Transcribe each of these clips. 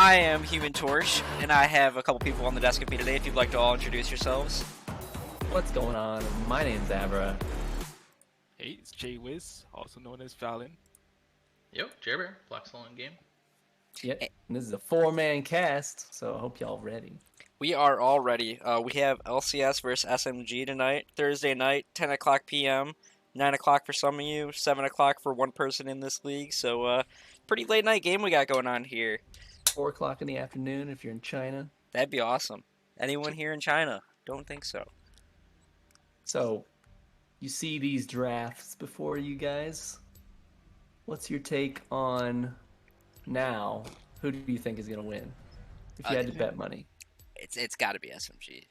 I am Human Torch, and I have a couple people on the desk with me today. If you'd like to all introduce yourselves. What's going on? My name's Avra. Hey, it's Jay Wiz, also known as Fallon. Yo, Jerbear, Black Soul in game. Yep, and this is a 4-man cast, so I hope y'all ready. We are all ready. We have LCS versus SMG tonight, Thursday night, 10 o'clock p.m., 9 o'clock for some of you, 7 o'clock for one person in this league. So, pretty late night game we got going on here. 4 o'clock in the afternoon if you're in China. That'd be awesome. Anyone here in China? Don't think so. So, you see these drafts before you guys. What's your take on now? Who do you think is going to win? If you had to bet money. It's got to be SMG.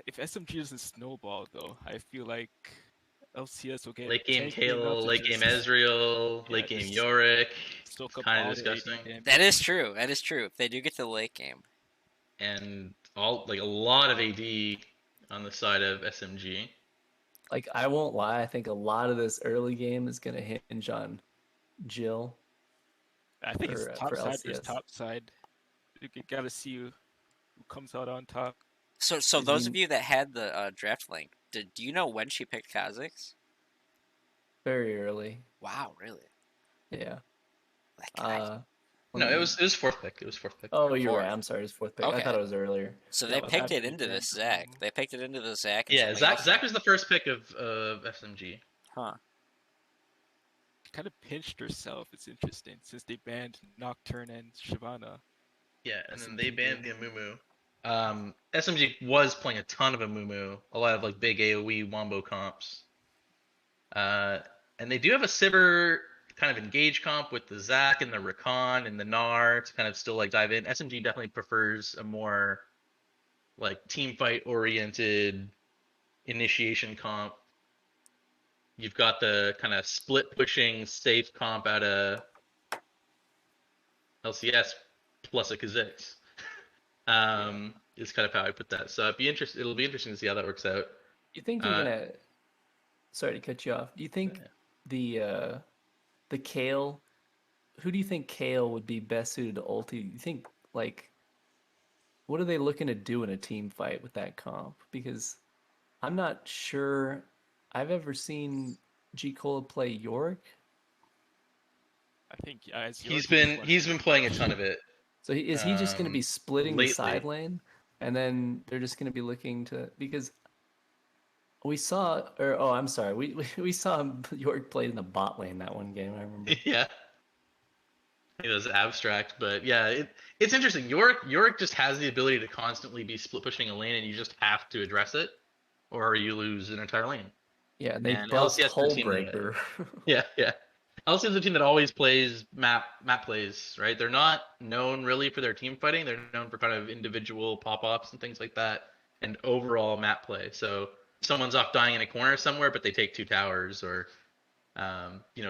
If SMG doesn't snowball, though, I feel like LCS will get late game tanky enough Kale, to late game just Ezreal, late game Yorick. soak up Kind all of the AD disgusting. damage. That is true. That is true. If they do get to the late game. And all a lot of AD on the side of SMG. Like, I won't lie, I think a lot of this early game is going to hinge on Jill. I think for, it's top for side versus LCS. top side. You gotta see who comes out on top. So those of you that had the draft link, do you know when she picked Kha'Zix? Very early. Wow, really? Yeah. No, it was fourth pick. It was fourth pick. Oh, you're Fourth. right. I'm sorry, it's fourth pick. Okay. I thought it was earlier. So Yeah, they but picked that it into would be this Zach. They picked it into the Zach. and Yeah, something Zach. else. Zach was the first pick of SMG. Huh. Kind of pinched herself. It's interesting since they banned Nocturne and Shyvana. Yeah, and then SMG they banned the game. Amumu. SMG was playing a ton of Amumu, a lot of like big AoE wombo comps. And they do have a Sivir kind of engage comp with the Zac and the Rakan and the Gnar to kind of still like dive in. SMG definitely prefers a more like team fight oriented initiation comp. You've got the kind of split pushing safe comp out of LCS plus a Kha'Zix. Is kind of how I put that. So it'll be interesting to see how that works out. You think you're gonna? Sorry to cut you off. Do you think the Kale? Who do you think Kale would be best suited to ulti? You think like, what are they looking to do in a team fight with that comp? Because I'm not sure I've ever seen G. Cola play Yorick. I think as He's been playing a ton of it. So is he just going to be splitting the lately. side lane, and then they're just going to be looking to because we saw, or oh, I'm sorry, we saw York played in the bot lane that one game. I remember. Yeah, it was abstract, but yeah, it's interesting. Yorick just has the ability to constantly be split pushing a lane, and you just have to address it, or you lose an entire lane. Yeah, and they And built LCS Hull team that- Breaker. Yeah. LCS is a team that always plays map plays, right? They're not known really for their team fighting. They're known for kind of individual pop-ups and things like that, and overall map play. So someone's off dying in a corner somewhere, but they take 2 towers, or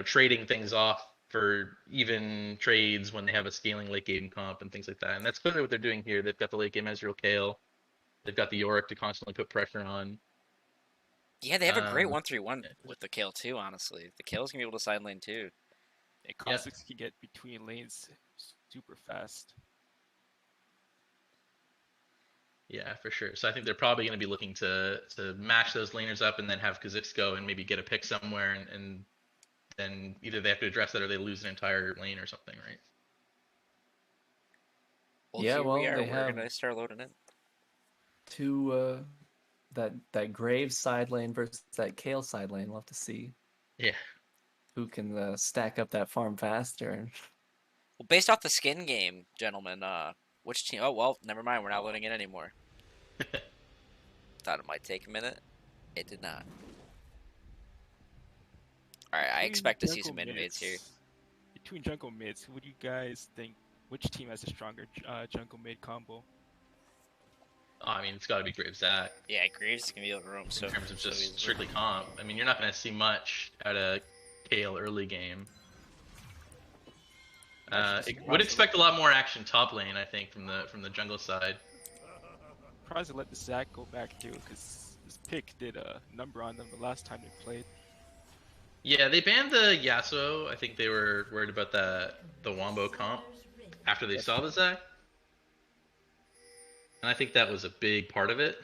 trading things off for even trades when they have a scaling late game comp and things like that. And that's clearly what they're doing here. They've got the late game Ezreal Kale. They've got the Yorick to constantly put pressure on. Yeah, they have a great 1-3-1 with the Kale too. Honestly, the Kale's gonna be able to side lane too. And Kha'Zix can get between lanes super fast. Yeah, for sure. So I think they're probably going to be looking to match those laners up and then have Kha'Zix go and maybe get a pick somewhere, and then either they have to address that or they lose an entire lane or something, right? Yeah, well, we are. they We're have gonna start loading in. To that Graves side lane versus that Kale side lane. We'll have to see Yeah. who can stack up that farm faster. Well, based off the skin game, gentlemen, which team? Oh well, never mind. We're not loading in anymore. Thought it might take a minute. It did not. All right, I expect to see some invades here. Between jungle mids, what do you guys think? Which team has a stronger jungle mid combo? I mean, it's got to be Graves Zac Yeah, Graves can be able to roam. So in terms of so just easily. strictly comp. I mean, you're not going to see much out of Kale early game. Would expect a lot more action top lane, I think, from the jungle side. Surprised to let the Zac go back too, because this pick did a number on them the last time they played. Yeah, they banned the Yasuo. I think they were worried about the Wombo comp. after they saw the Zac. And I think that was a big part of it.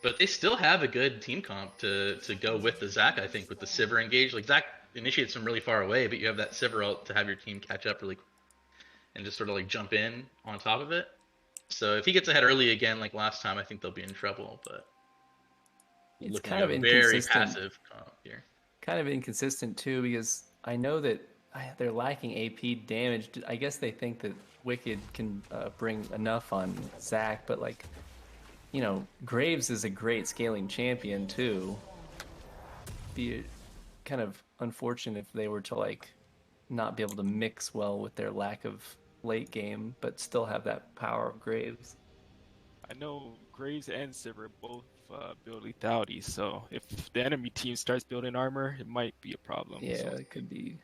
But they still have a good team comp to go with the Zac, I think, with the Sivir engage. Like, Zac initiates from really far away, but you have that Sivir ult to have your team catch up really quick and just sort of like jump in on top of it. So if he gets ahead early again, like last time, I think they'll be in trouble. But It's looking kind at of a very inconsistent. passive comp here. Kind of inconsistent too, because I know that they're lacking AP damage. I guess they think that Wicked can bring enough on Zac, but like, you know, Graves is a great scaling champion too. Be kind of unfortunate if they were to like not be able to mix well with their lack of late game, but still have that power of Graves. I know Graves and Sivir both build lethality, so if the enemy team starts building armor, it might be a problem. Yeah, So it could be.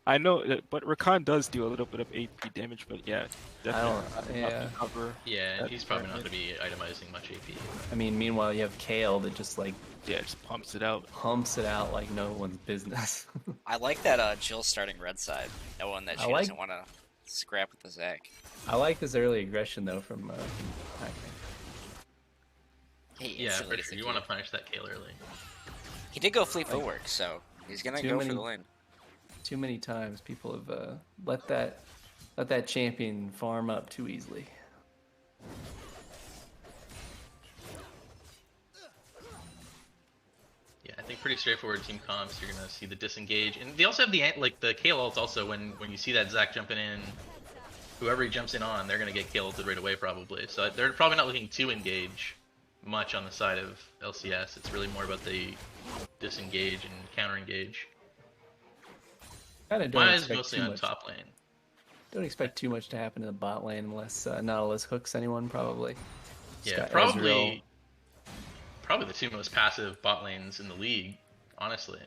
I know, but Rakan does do a little bit of AP damage, but yeah, definitely not yeah. cover. Yeah, that he's probably not department. going to be itemizing much AP. I mean, meanwhile, you have Kale that just like Yeah, just pumps it out. pumps it out like no one's business. I like that Jill starting red side, knowing that I she like- doesn't want to scrap with the Zac. I like this early aggression though from Pac-Man. He Yeah, instantly for gets sure. the You kill. want to punish that Kayle early. He did go fleet footwork, so he's gonna Too go many- for the lane. Too many times people have let that champion farm up too easily. Yeah, I think pretty straightforward team comps. You're gonna see the disengage, and they also have the Kayle ult. Also, when you see that Zac jumping in, whoever he jumps in on, they're gonna get Kayle ulted right away probably. So they're probably not looking to engage much on the side of LCS. It's really more about the disengage and counter engage. Kind of don't My eyes expect mostly too on much. top lane. Don't expect too much to happen in the bot lane unless Nautilus hooks anyone probably. It's Yeah, got probably the two most passive bot lanes in the league, honestly.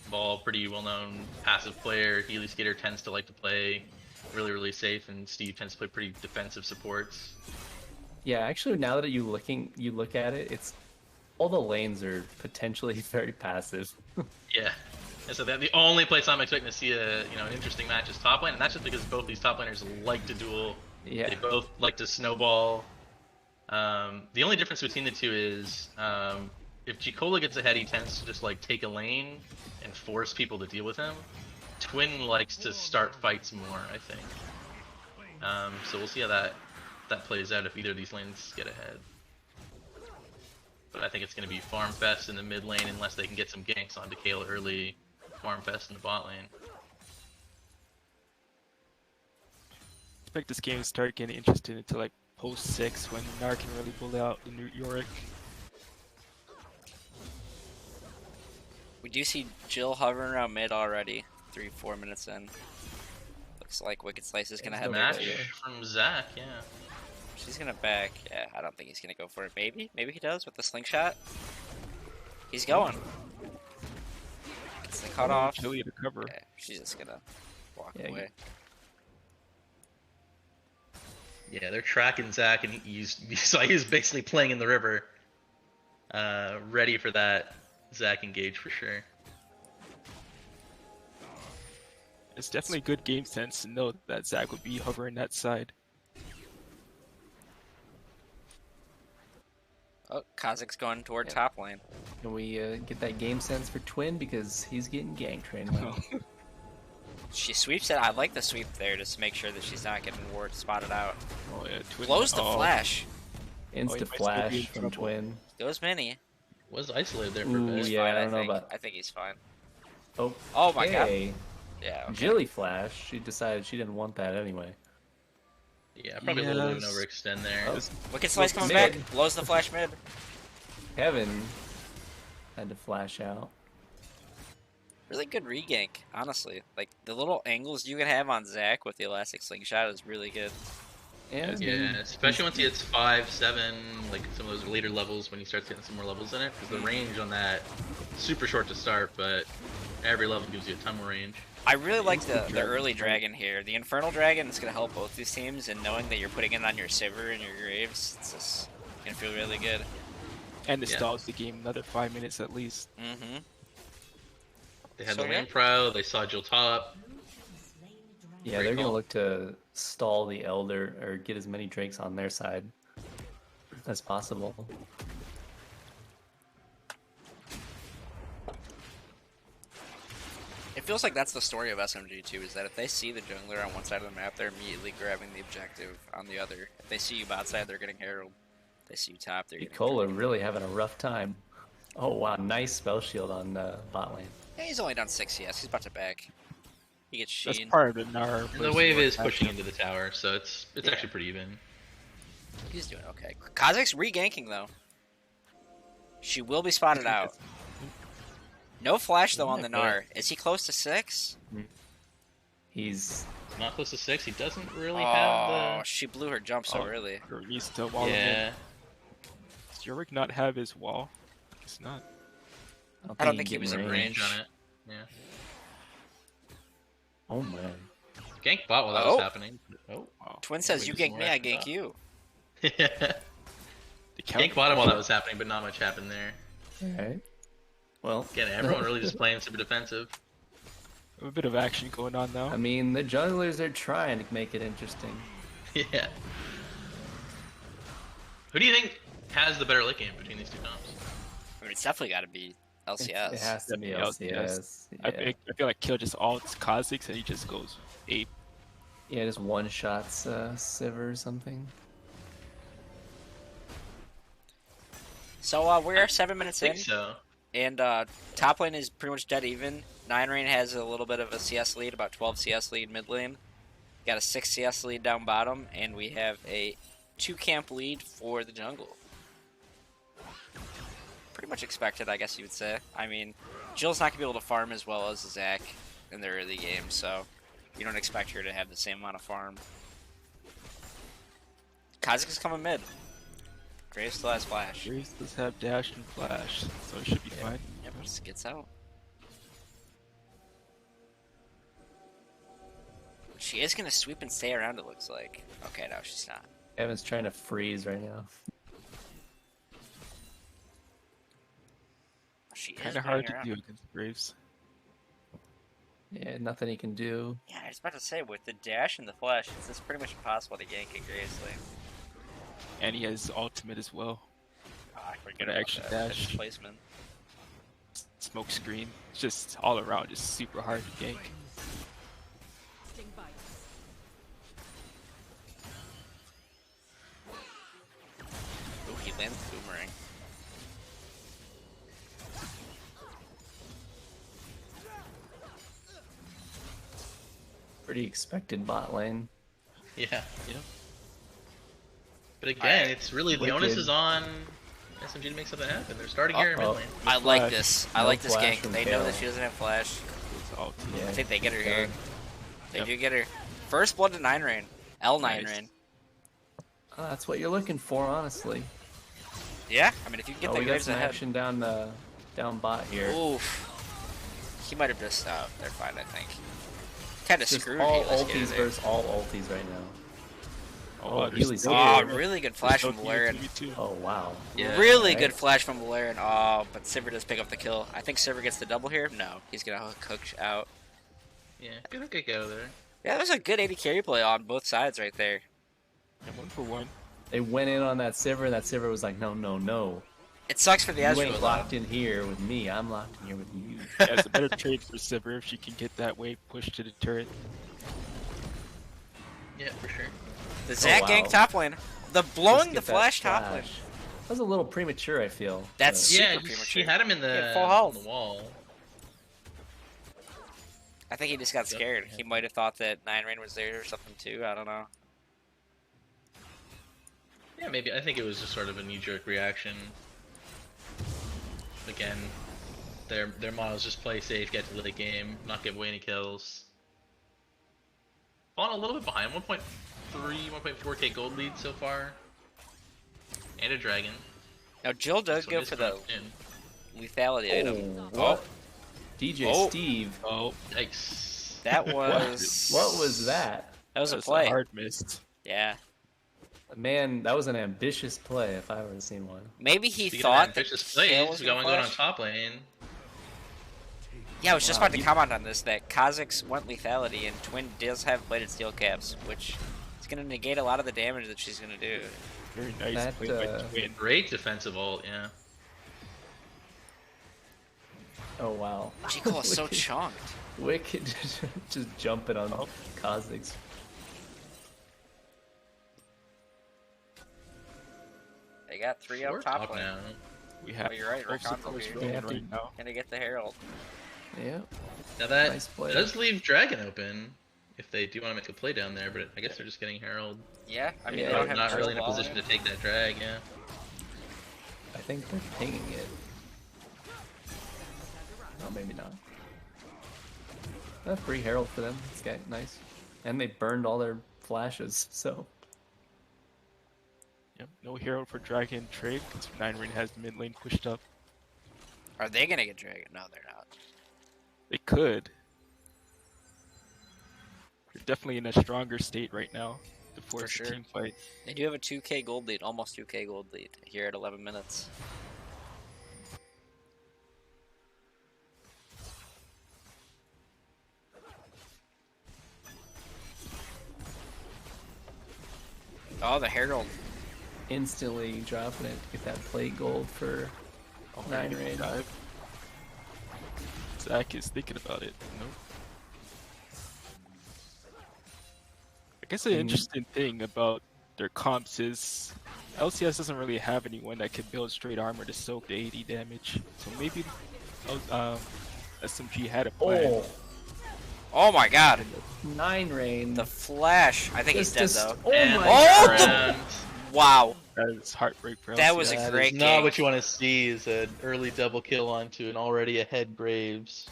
Ball, pretty well-known passive player. Healy Skater tends to like to play really, really safe, and Steve tends to play pretty defensive supports. Yeah, actually, now that you look at it, it's all the lanes are potentially very passive. Yeah. And so the only place I'm expecting to see an interesting match is top lane, and that's just because both these top laners like to duel. Yeah. They both like to snowball. The only difference between the two is if Chikola gets ahead, he tends to just like take a lane and force people to deal with him. Twin likes to start fights more, I think. So we'll see how that plays out if either of these lanes get ahead. But I think it's going to be Farm Fest in the mid lane unless they can get some ganks onto Kayle early. Farm Fest in the bot lane. Expect this game to start getting interested into like post 6 when Nar can really pull out the new Yorick. We do see Jill hovering around mid already. 3-4 minutes in. Looks like Wicked Slice is gonna There's head no there Match too. from Zac, yeah. She's gonna back. Yeah, I don't think he's gonna go for it. Maybe he does with the slingshot. He's going. Gets the cutoff. Chilly to cover. Yeah, she's just gonna walk Yeah, away. Yeah, they're tracking Zac, and you saw he was basically playing in the river, ready for that Zac engage for sure. It's definitely good game sense to know that Zac would be hovering that side. Oh, Kazakh's going toward Yeah. top lane. Can we get that game sense for Twin because he's getting gank trained now. She sweeps it. I like the sweep there just to make sure that she's not getting ward spotted out. Oh yeah, Twin. Blows the oh, flash. Insta might still be in flash from trouble. Twin. Goes mini. Was isolated there for a Ooh, bit. yeah, Fine, I don't know think. about- I think he's fine. Oh, Oh my god. hey. Yeah. Okay. Jilly flash. She decided she didn't want that anyway. Yeah, probably a little bit of an Yes. overextend there. Oh. Wicked Slice coming Mid. back. Blows the flash mid. Kevin had to flash out. Really good regank, honestly. Like the little angles you can have on Zac with the elastic slingshot is really good. And Yeah, especially once he hits 5, 7, like some of those later levels when he starts getting some more levels in it, because the range on that super short to start, but every level gives you a ton more range. I really like Instant the dragon. early dragon here. The Infernal Dragon is going to help both these teams, and knowing that you're putting it on your Sivir and your Graves, it's just going to feel really good. And it Yeah. stalls the game another 5 minutes at least. Mm-hmm. They had So, the yeah. lane prow. They saw Jill top. Yeah, Great they're gonna call. look to stall the Elder or get as many Drakes on their side as possible. It feels like that's the story of SMG too, is that if they see the jungler on one side of the map, they're immediately grabbing the objective on the other. If they see you bot side, they're getting Herald. If they see you top, they're getting Cola Drake. really having a rough time. Oh wow, nice spell shield on bot lane. Yeah, he's only done 6 CS. He's about to back. He gets That's Sheen. part of the Nara. And the wave is pushing into the tower, so it's actually pretty even. He's doing okay. Kazakh's re-ganking though. She will be spotted out. No flash though on the Gnar. Is he close to 6? He's Not close to 6. He doesn't really Oh, have she blew her jump so early. Or needs to the. wall him in. Yeah. Does Yorick not have his wall? It's not. I don't think can he was get in Range on it. Yeah. Oh man. Gank bot while that Oh. was happening. Oh. Wow. Twin says, Wait, you there's gank more me, I after gank that. you. The count- Gank bottom while that was happening, but not much happened there. Alright. Well, Again, everyone really just playing super defensive. A bit of action going on now. I mean, the junglers are trying to make it interesting. Yeah. Who do you think has the better late game between these two comps? I mean, it's definitely got to be LCS. It has to be Definitely LCS. I Yeah. feel like Kill just alts Kha'Zix and he just goes ape. Yeah, just one shots Sivir or something. So we're 7 minutes I in, think so. and top lane is pretty much dead even. 9rain has a little bit of a CS lead, about 12 CS lead mid lane. Got a 6 CS lead down bottom, and we have a 2 camp lead for the jungle. Pretty much expected, I guess you would say. I mean, Jill's not going to be able to farm as well as Zach in the early game, so you don't expect her to have the same amount of farm. Kazakhs is coming mid. Graves still has flash. Graves does have dash and flash, so it should be fine. Yep, just gets out. She is going to sweep and stay around, it looks like. Okay, no, she's not. Evan's trying to freeze right now. She is Kind of running hard to around. do against Graves. Yeah, nothing he can do. Yeah, I was about to say, with the dash and the flash, it's pretty much impossible to gank at Graves lane. And he has ultimate as well. I forget Got an about extra that dash. placement. Smoke screen. It's just all around, just super hard to gank. Ooh, he lands the boomerang. Pretty expected bot lane. Yeah. Yeah. But again, Alright. it's really the Wicked. onus is on SMG to make something happen. They're starting here in mid Uh-oh. lane. I like flash. this. I No like this flash gank. from They know Kale. that she doesn't have flash. It's ultimate. Yeah. I think they get her here. They Yep. do get her. First blood to 9rain. L9 Nice. rain. That's what you're looking for, honestly. Yeah, I mean, if you can get Oh, the we got Graves some ahead. action down bot here. Oof. He might have just. They're fine, I think. Kind of Just screwed. all Healy's ulties getting there. versus all ulties right now. Oh, Healy's there's here. Oh, still- really good there's flash still from Valerian. too. Oh wow. Yeah. Really Right. good flash from Valerian. Oh, but Sivir does pick up the kill. I think Sivir gets the double here. No, he's gonna hook out. Yeah. Good hook kick out of there. Yeah, there's a good AD carry play on both sides right there. And 1-for-1. They went in on that Sivir, and that Sivir was like, no, no, no. It sucks for the You Ezreal ain't though. locked in here with me. I'm locked in here with you. Yeah, it's a better trade for Sivir if she can get that wave pushed to the turret. Yeah, for sure. The Zac wow. gank top lane. The Just blowing get the that flash top lane. flash. That was a little premature, I feel. That's but- super Yeah, premature. she had him in He had the, full health. on the wall. I think he just got Yep. scared. He might have thought that 9rain was there or something too. I don't know. Yeah, maybe. I think it was just sort of a knee-jerk reaction. Again, their models just play safe, get to the late game, not give away any kills. Falling a little bit behind, 1.3, 1.4k gold lead so far. And a dragon. Now Jill does So go this for the comes in. lethality item. What? DJ Oh. Steve. Oh, Yikes. That was. What was that? That was a that's play. a hard miss. Yeah. Man, that was an ambitious play if I ever seen one. Maybe he Speaking of thought that ambitious Kale plays, was we got gonna one going on flash. top lane. Yeah, I was just Wow, about to comment on this, that Kha'Zix went lethality, and Twin does have plated steel caps, which is going to negate a lot of the damage that she's going to do. Very nice That, play by Twin. Great defensive ult, yeah. Oh wow. Jekyll is so chunked. Wicked just jumping on Kha'Zix. They got 3 We're up top top lane. now. We have you're right, most Rakan's of us over rolling here. right now. Gonna get the Herald. Yeah. Now that Nice play. does leave Dragon open if they do want to make a play down there, but I guess they're just getting Herald. Yeah, I mean, Yeah, they don't have Not really in a Herald position wall. to take that drag, yeah. I think they're pinging it. No, maybe not. Free Herald for them. It's got nice. And they burned all their flashes, so. Yep, no hero for Dragon trade because 9 has the mid lane pushed up. Are they gonna get Dragon? No, they're not. They could. They're definitely in a stronger state right now to force sure. a team fight. They do have a 2k gold lead, almost 2k gold lead here at 11 minutes. Oh, the Herald. Instantly dropping it to get that plate gold for Oh, 9 maybe raid. dive. Zach is thinking about it. Nope. I guess the interesting thing about their comps is LCS doesn't really have anyone that can build straight armor to soak the 80 damage. So maybe SMG had a plan. Oh, Oh my god. 9 rain. The Flash. I think he's dead though. Oh And my Oh! god. around. Wow. That is heartbreak for That LCS. was a That great is not game. what you want to see is an early double kill onto an already ahead Graves.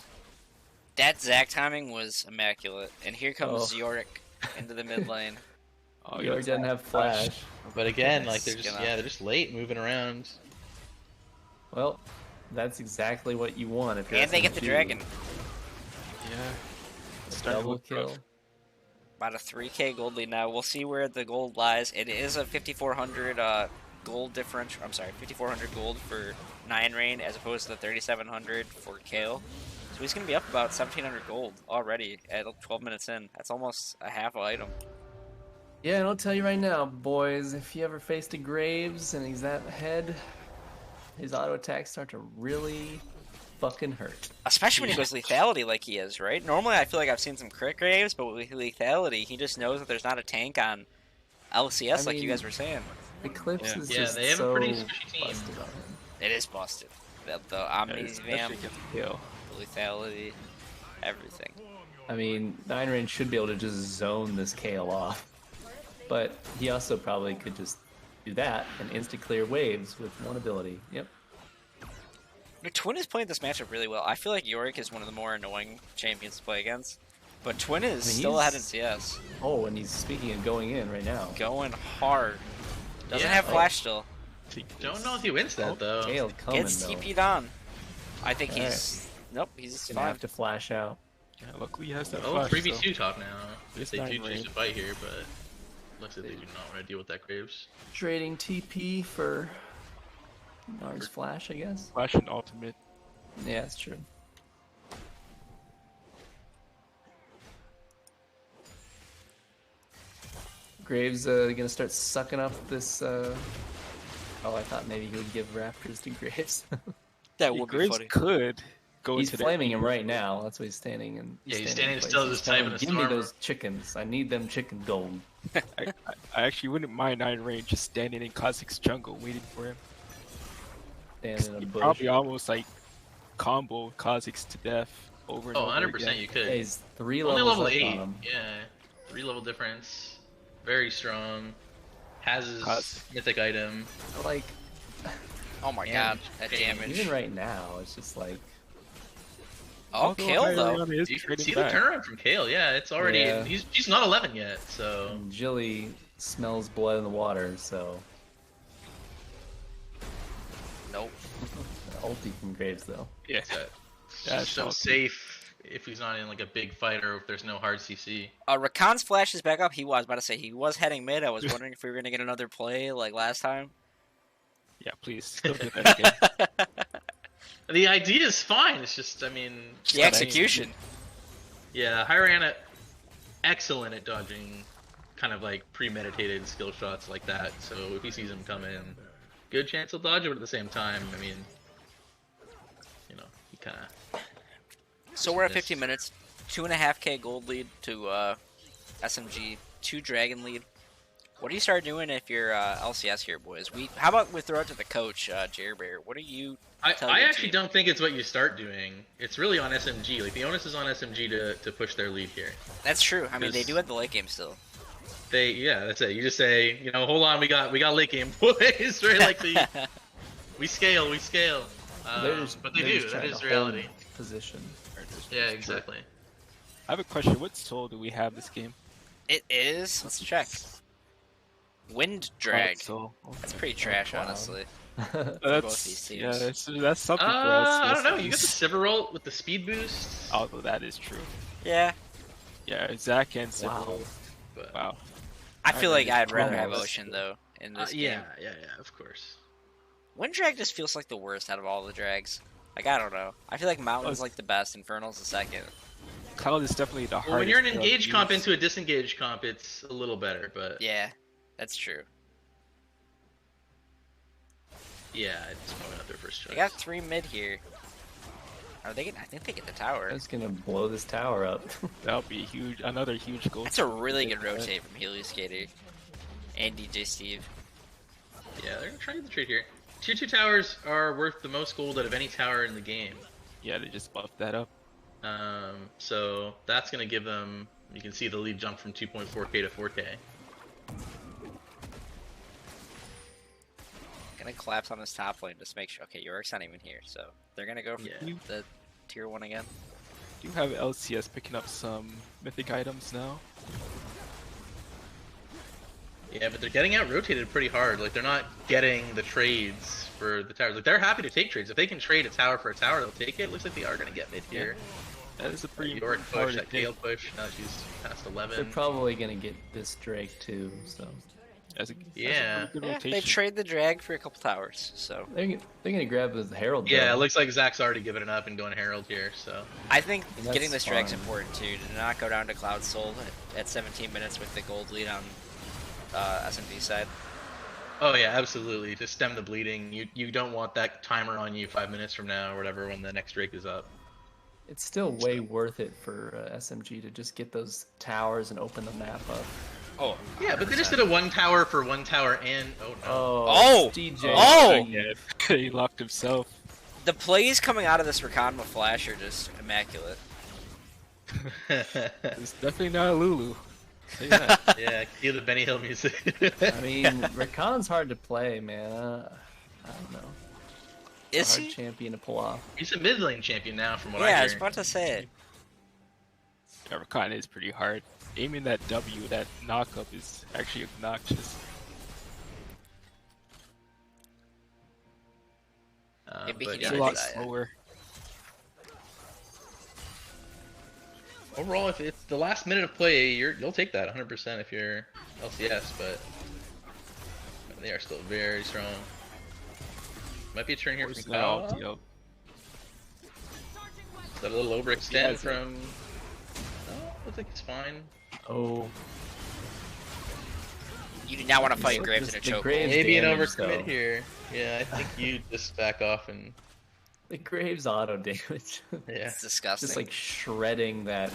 That Zac timing was immaculate. And here comes Oh. Yorick into the mid lane. Oh, York doesn't have flash. But again, like It's they're just gonna- they're just late moving around. Well, that's exactly what you want if you're And they get the SMG. dragon. Yeah. It's starting to Double look rough. kill. About a 3k gold lead now. We'll see where the gold lies. It is a 5400 gold differential. I'm sorry, 5400 gold for 9 rain as opposed to the 3700 for Kale. So he's going to be up about 1700 gold already at 12 minutes in. That's almost a half item. Yeah, and I'll tell you right now, boys, if you ever faced a Graves and he's that ahead, his auto attacks start to really fucking hurt. Especially when he goes lethality like he is, right? Normally I feel like I've seen some crit graves, but with lethality, he just knows that there's not a tank on LCS like you mean, guys were saying. Eclipse Yeah. is Yeah, just they have a so pretty squishy team. busted on him. It is busted. The Yeah, Omni especially Vam, against Kale. the lethality, everything. I mean, 9 Rain should be able to just zone this Kale off. But he also probably could just do that and insta-clear waves with one ability. Yep. Twin is playing this matchup really well. I feel like Yorick is one of the more annoying champions to play against. But Twin is still ahead in CS. Oh, and he's speaking and going in right now. Going hard. Doesn't Yeah. have flash still. Don't know if he wins that though. Kale coming, Gets though. TP'd on. I think Alright. he's... Nope, he's He's gonna fine. have to flash out. Yeah, luckily he has that Oh, flash. 3v2 top now. It's They do 9 choose raid. to fight here, but looks like they do not want to deal with that Graves. Trading TP for Mars Flash, I guess. Flash and ultimate. Yeah, that's true. Graves gonna start sucking up this. Oh, I thought maybe he would give Raptors to Graves. That Yeah, would be Graves funny. could go He's into the flaming him right now. That's why he's standing and. Yeah, he's in standing place. still, He's just telling typing him, a Give me storm." those chickens. I need them chicken gold. I actually wouldn't mind 9 range just standing in Kha'Zix's jungle waiting for him. Standing in a He bush. probably almost like combo Kha'Zix to death over and Oh, over 100% again. you could. Yeah, he's 3 Only levels level up 8. on him. Yeah. 3 level difference. Very strong. Has his Kha'Zix. mythic item. Like, Oh my Man, god, that okay, damage. even right now, it's just like. Oh, Although kill Hylian though. is You can trading see the back. turnaround from Kale. Yeah, it's already. Yeah. He's not 11 yet, so. And Jilly smells blood in the water, so. Nope. Ulti from Graves, though. Yeah. It's That's so awesome. safe if he's not in like a big fight or if there's no hard CC. Rakan's flash is back up. He was about to say he was heading mid. I was wondering if we were gonna get another play like last time. Yeah, please. Don't do that again. That'd The idea is fine. It's just, I mean, The execution. yeah, Hyrana excellent at dodging kind of like premeditated skill shots like that. So if he sees him coming, good chance he'll dodge it. But at the same time, I mean, you know, he kind of. So we're at 15 minutes. 2.5K gold lead to SMG. 2 dragon lead. What do you start doing if you're LCS here, boys? How about we throw it to the coach, Jerbear? What do you? I actually don't think it's what you start doing. It's really on SMG. Like the onus is on SMG to push their lead here. That's true. I mean, they do have the late game still. Yeah, that's it. You just say, you know, hold on, we got late game boys, right? Like we scale. But they do. That is reality. Position. Yeah, exactly. I have a question. What soul do we have this game? It is. Let's check. Wind drag. Soul. That's pretty trash, honestly. That's these teams. yeah. That's something for us. I don't know. You got the Sivarolt with the speed boost. Although that is true. Yeah. Yeah, Zach and Wow. Sivarolt. But, Wow. I feel like I'd rather have almost. Ocean though in this game. yeah, of course. Wind drag just feels like the worst out of all the drags. Like I don't know. I feel like Mountain's like the best, Infernal's the second. Cloud is definitely the hardest. Well, when you're an to engaged comp use. into a disengaged comp, it's a little better, but Yeah, that's true. yeah, it's probably not their first choice. They got 3 mid here. Are they? I think they get the tower. I was gonna blow this tower up. That'll be huge. Another huge goal. That's a really good rotate from Helio Skater and DJ Steve. Yeah, they're gonna try to get the trade here. Tier 2 towers are worth the most gold out of any tower in the game. Yeah, they just buffed that up. So that's gonna give them. You can see the lead jump from 2.4k to 4k. Gonna collapse on his top lane just to make sure. Okay, Yorick's not even here, so they're gonna go for Yeah. the tier 1 again. Do you have LCS picking up some mythic items now? Yeah, but they're getting out rotated pretty hard. Like they're not getting the trades for the towers. Like they're happy to take trades. If they can trade a tower for a tower, they'll take it. Looks like they are gonna get mid here. That is a pretty Yorick push, hard that thing. Gale push. Now she's past 11. They're probably gonna get this Drake too, so As a, Yeah. As a pretty good Yeah, rotation. they trade the drag for a couple towers, so they're gonna grab the Herald. Yeah, though. it looks like Zach's already given it up and going Herald here. So I think And that's getting this drag's fine. important too. To not go down to Cloud Soul at 17 minutes with the gold lead on SMG side. oh yeah, absolutely. To stem the bleeding, you don't want that timer on you 5 minutes from now or whatever when the next Drake is up. It's still way worth it for SMG to just get those towers and open the map up. Oh, Yeah, but they just did a 1 tower for 1 tower and oh no. Oh! DJ. Oh! Yeah, he locked himself. the plays coming out of this Rakanma Flash are just immaculate. It's definitely not a Lulu. Say that. Yeah, cue the Benny Hill music. I mean, Rakan's hard to play, man. I don't know. It's Is a hard he? champion to pull off. He's a mid lane champion now, from what Yeah, I I was hear. about to say it. Yeah, Rakan is pretty hard. Aiming that W, that knockup, is actually obnoxious. It'd be But It's Yeah, a I lot did that. slower. overall, if it's the last minute of play, you'll take that 100% if you're LCS, but they are still very strong. Might be a turn here Where's from that Kyle. ulti up? Is that a little overextend it's- from? No, looks like it's fine. Oh, You do not want to fight Look, Graves this- in a the choke. Graves- Maybe an damage, overcommit though. here. Yeah, I think you just back off and the Graves auto damage. yeah. It's disgusting. Just like shredding that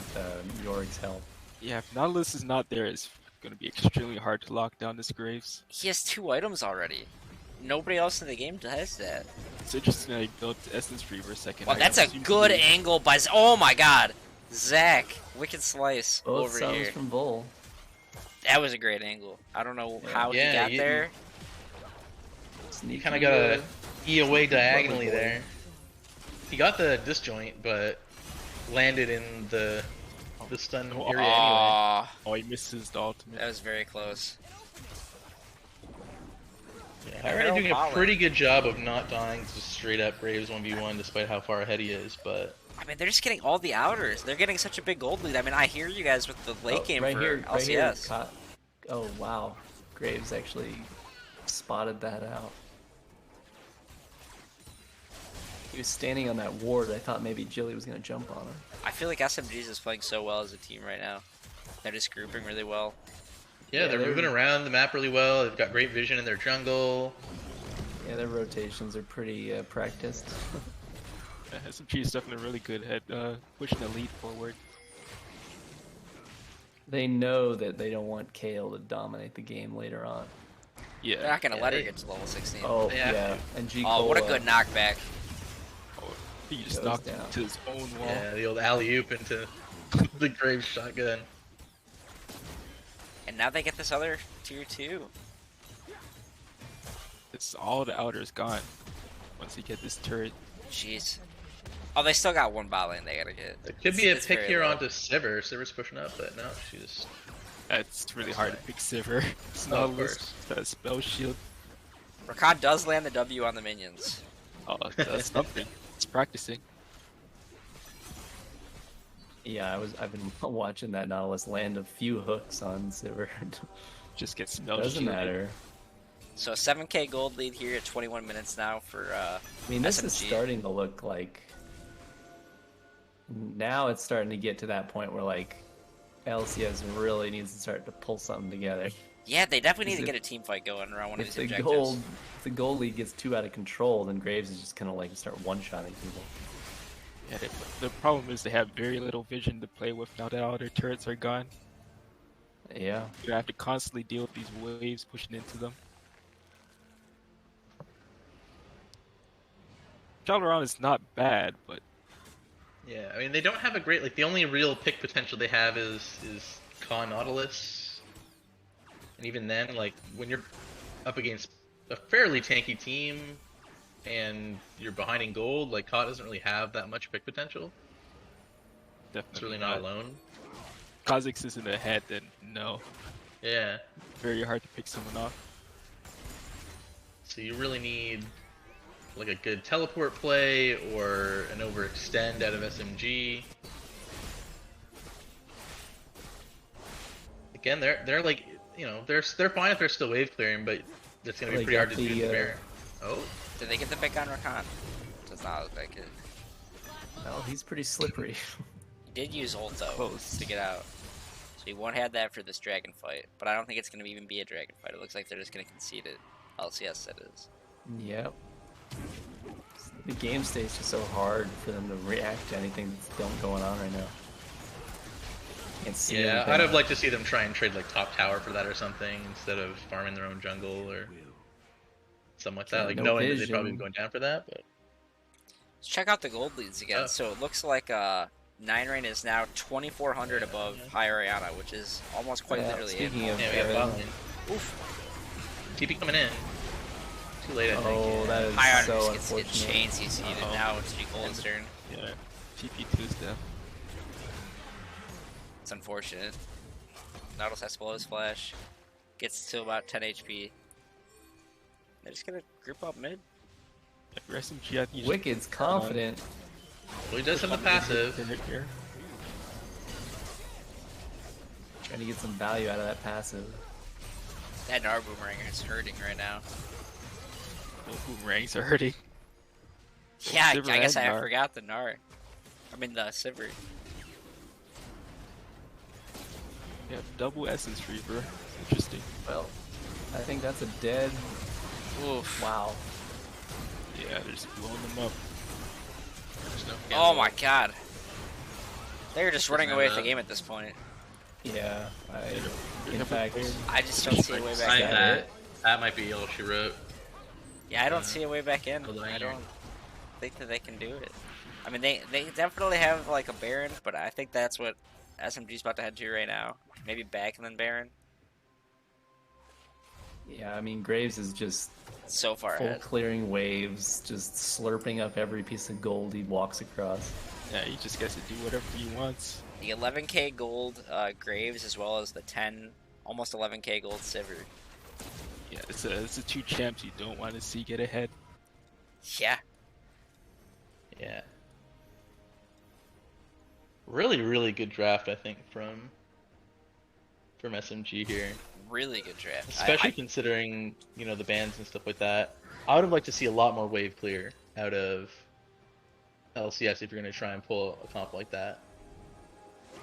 Yorick's health. Yeah, if Nautilus is not there, it's going to be extremely hard to lock down this Graves. He has 2 items already. Nobody else in the game has that. It's interesting that he built Essence Reaver second. Well, I that's a assume good he- angle by. Oh my God, Zach, wicked slice Both over subs here. from Bull. That was a great angle. I don't know how Yeah, he got you- there. Sneaky, You kind of gotta E away diagonally Lovely boy. there. He got the disjoint, but landed in the stun Oh, area anyway. Aw, Oh, he misses the ultimate. that was very close. Yeah, Harold Already doing a Pollard. pretty good job of not dying to straight up Graves 1v1 despite how far ahead he is, but I mean, they're just getting all the outers. They're getting such a big gold lead. I mean, I hear you guys with the late game right for here, right here. LCS. Oh wow, Graves actually spotted that out. He was standing on that ward. I thought maybe Jilly was gonna jump on him. I feel like SMGs is playing so well as a team right now. They're just grouping really well. Yeah, they're moving around the map really well. They've got great vision in their jungle. Yeah, their rotations are pretty practiced. SMG is definitely really good at pushing the lead forward. They know that they don't want Kale to dominate the game later on. Yeah. They're not gonna let her get to level 16. Oh, Yeah. yeah. And G Oh, what a good knockback. Oh, he just Goes knocked down. into his own wall. Yeah, the old alley-oop into the Graves shotgun. And now they get this other tier 2. It's all the outers gone once you get this turret. Jeez. Oh, they still got one bot lane they gotta get. It could be a It's pick very here low. onto Sivir. Sivir's pushing up, but no, she's... It's really hard to pick Sivir. It's Oh, not of course. that spell shield. Rakan does land the W on the minions. Oh, that's something. It's practicing. Yeah, I've been watching that Nautilus land a few hooks on Sivir. Just get spell Doesn't shielded. matter. So 7k gold lead here at 21 minutes now for I mean, this is SMG. starting to look like... Now it's starting to get to that point where, like, LCS really needs to start to pull something together. Yeah, they definitely need Is to it- get a team fight going around one of If these the objectives. gold lead gets too out of control, then Graves is just gonna like start one-shotting people. Yeah, the problem is they have very little vision to play with now that all their turrets are gone. Yeah. You have to constantly deal with these waves pushing into them. Jalaron is not bad, but Yeah, I mean, they don't have a great... Like, the only real pick potential they have is Khan Nautilus. And even then, like, when you're up against a fairly tanky team and you're behind in gold, like, Khan doesn't really have that much pick potential. definitely It's really not alone. Kha'Zix isn't ahead, then no. Yeah. Very hard to pick someone off. So you really need like a good teleport play or an overextend out of SMG. Again, they're like, you know, they're fine if they're still wave clearing, but it's gonna be They pretty hard got to do the, the Baron. Oh, Did they get the pick on Rakan? Does not look like it. Well, he's pretty slippery. He did use ult though Close. to get out. So he won't have that for this dragon fight. But I don't think it's gonna even be a dragon fight. It looks like they're just gonna concede it. LCS that is. Yep. The game stays just so hard for them to react to anything that's going on right now. Can't see yeah. anything. I'd have liked to see them try and trade like top tower for that or something instead of farming their own jungle or something like that. Yeah, Like no knowing that they'd probably vision. be going down for that, but Let's check out the gold leads again. Oh. So it looks like 9 rain is now 2,400 above High Ariana, which is almost quite Yeah, literally speaking it. of yeah, we have bot Baron, lane. Oof. TP coming in. Too late, I think. oh, that is High Ariana so just gets unfortunate. chains you see it Uh-oh. now. It's Gold's turn. Yeah, TP2 is death. It's unfortunate. Nautilus has to blow his flash. Gets to about 10 HP. They're just gonna group up mid. Yeah, for SMG, I think you just Wicked's confident. Well, he does have a passive. turret here. Trying to get some value out of that passive. That Gnar boomerang is hurting right now. Both boomerangs are hurting. Yeah, Sivir I guess and I Gnar. forgot the Gnar. I mean the Sivir. Yeah, double Essence Reaver. Interesting. Well, I think that's a dead. Oof. Wow. Yeah, they're just blowing them up. There's no Oh gamble. my god. They're just running Doesn't away have with the that. game at this point. Yeah. They're In never fact, played. I just don't see a way I back think in. that might be all she wrote. Yeah, I don't see a way back in. Hold on I here. don't think that they can do it. I mean, they definitely have like a Baron, but I think that's what SMG's about to head to right now. Maybe back and then Baron. yeah, I mean, Graves is just So far full ahead. clearing waves, just slurping up every piece of gold he walks across. Yeah, he just gets to do whatever he wants. The 11k gold Graves as well as the 10, almost 11k gold Sivir. Yeah, it's the two champs you don't want to see get ahead. Yeah. Yeah. Really, really good draft, I think, from SMG here. Really good draft. Especially considering, you know, the bans and stuff like that. I would have liked to see a lot more wave clear out of LCS if you're going to try and pull a comp like that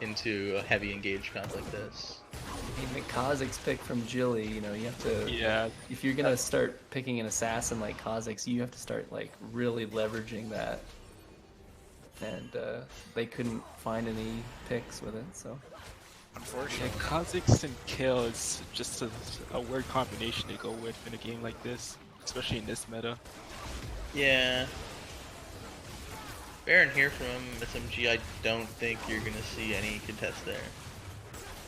into a heavy engaged comp like this. I mean, the Kha'Zix pick from Jilly, you know, you have to. Yeah, If you're gonna start picking an assassin like Kha'Zix, you have to start like really leveraging that. And they couldn't find any picks with it, so. Unfortunately. Kha'Zix and Kill is just a weird combination to go with in a game like this, especially in this meta. Yeah. Baron here from SMG, I don't think you're going to see any contest there.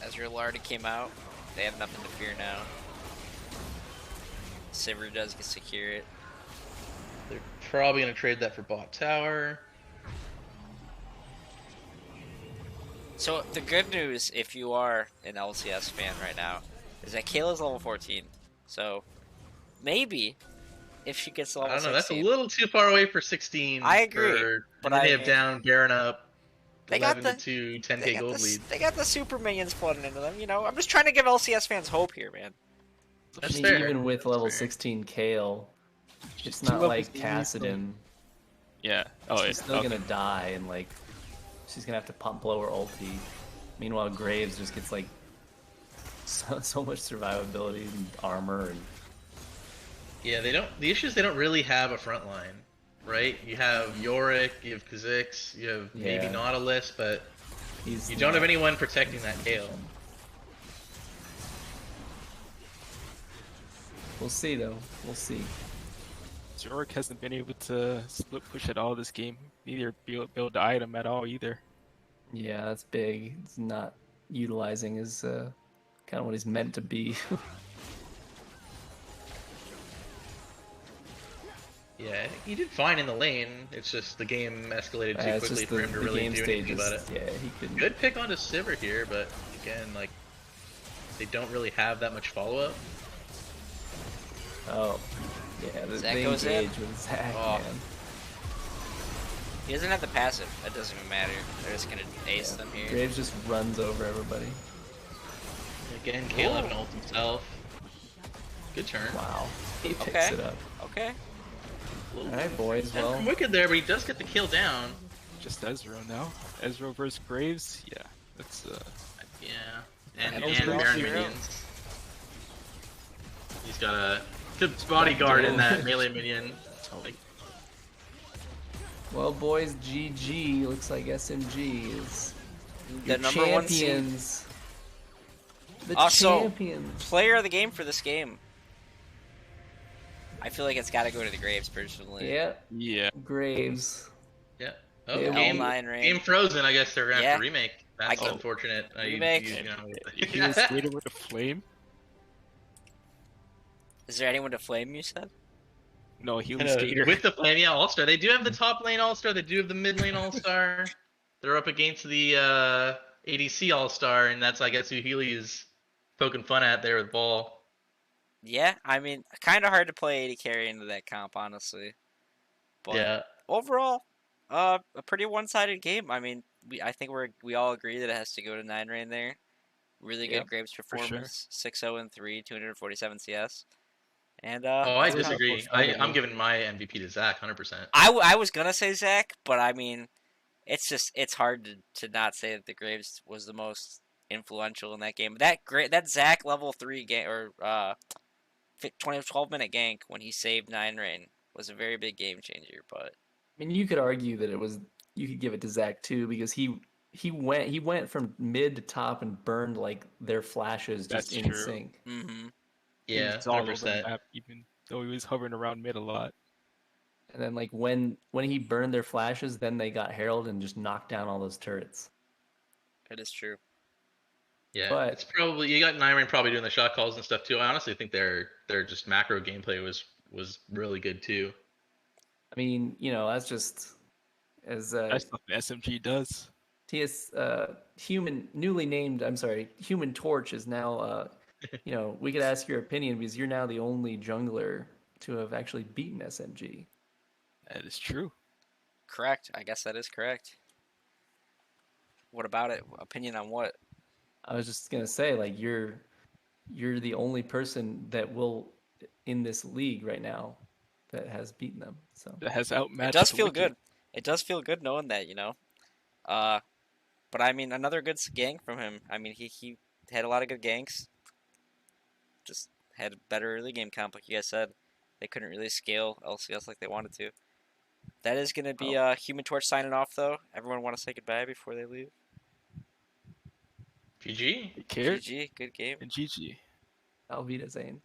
Ezreal already came out. They have nothing to fear now. Sivir does get secure it. They're probably going to trade that for bot tower. So the good news, if you are an LCS fan right now, is that Kayla's level 14. So maybe if she gets to level I don't know, that's a 16, little too far away for 16. I agree, but I have mean, down, Baron up, they got 11 to 2, 10k gold lead. they got the super minions flooding into them. You know, I'm just trying to give LCS fans hope here, man. That's I mean, fair. even with That's level fair. 16 Kale, it's Two not levels like easier from- Kassadin. Yeah. Oh, She's still gonna die, and like, she's gonna have to pump blow her ulti. Meanwhile, Graves just gets like so much survivability and armor, and Yeah, they don't. The issue is they don't really have a front line, right? You have Yorick, you have Kha'Zix, you have maybe Yeah. Nautilus, but he's you don't have not- anyone protecting that Gale. We'll see though. We'll see. Zoric hasn't been able to split push at all this game. Neither build the item at all either. Yeah, that's big. It's not utilizing his kind of what he's meant to be. Yeah, he did fine in the lane. It's just the game escalated too It's quickly just for him to really game do anything stages. about it. Yeah, he couldn't. Good pick onto Sivir here, but again, like they don't really have that much follow up. Oh, yeah. Zach They goes in. engage with Zach, Oh. man. He doesn't have the passive. That doesn't even matter. They're just gonna ace them here. Graves just runs over everybody. Again, Caleb ult himself. Good turn. Wow. He picks Okay. it up. Okay. All right, boys. And Well, from Wicked there, but he does get the kill down. Just Ezreal now. Ezreal versus Graves. Yeah, that's Yeah, and And those Baron Graves are minions. He's got a good bodyguard in that melee minion. Like, well, boys. GG. Looks like SMG is The your number one seed. champions. The Also, champions. Player of the game for this game. I feel like it's got to go to the Graves personally. Yeah, yeah. Graves. yeah. Oh, Yeah, game, L9 range. game frozen. I guess they're gonna Yeah. have to remake. That's I- unfortunate. Remake. He was skated with a flame. Is there anyone to flame? You said. No, he was skater. With the flame, yeah, All Star. They do have the top lane All Star. They do have the mid lane All Star. They're up against the ADC All Star, and that's I guess who Healy is poking fun at there with Ball. Yeah, I mean, kind of hard to play 80 carry into that comp, honestly. But Yeah. overall, a pretty one-sided game. I mean, I think we all agree that it has to go to 9 Rain there. Really good Yep, Graves sure. performance, 6-0 and 3, 247 CS. And Oh, I that's kinda disagree. close. I'm giving my MVP to Zach, 100%. I was gonna say Zach, but I mean, it's hard to not say that the Graves was the most influential in that game. That Zach level 3 game or 12-minute gank when he saved 9 Rain was a very big game changer. But I mean, you could argue that it was. You could give it to Zach too because he went from mid to top and burned like their flashes just That's in true. sync. He Yeah, was all over the 100%. map, even though he was hovering around mid a lot. And then like when he burned their flashes, then they got Herald and just knocked down all those turrets. it is true. Yeah, But- it's probably you got Nyrin probably doing the shot calls and stuff too. I honestly think their just macro gameplay was really good too. I mean, you know, that's just as That's what SMG does. TS Human Torch is now you know, we could ask your opinion because you're now the only jungler to have actually beaten SMG. That is true. Correct. I guess that is correct. What about it? Opinion on what? I was just gonna say, like, you're the only person that will in this league right now that has beaten them. So That has outmatched. It does the feel Wicked. good. it does feel good knowing that, you know. But I mean, another good gank from him. I mean, he had a lot of good ganks. Just had a better early game comp, like you guys said. They couldn't really scale LCS like they wanted to. That is going to be Human Torch signing off, though. Everyone want to say goodbye before they leave? GG. He cared. GG, good game. And GG. Alvida Zane.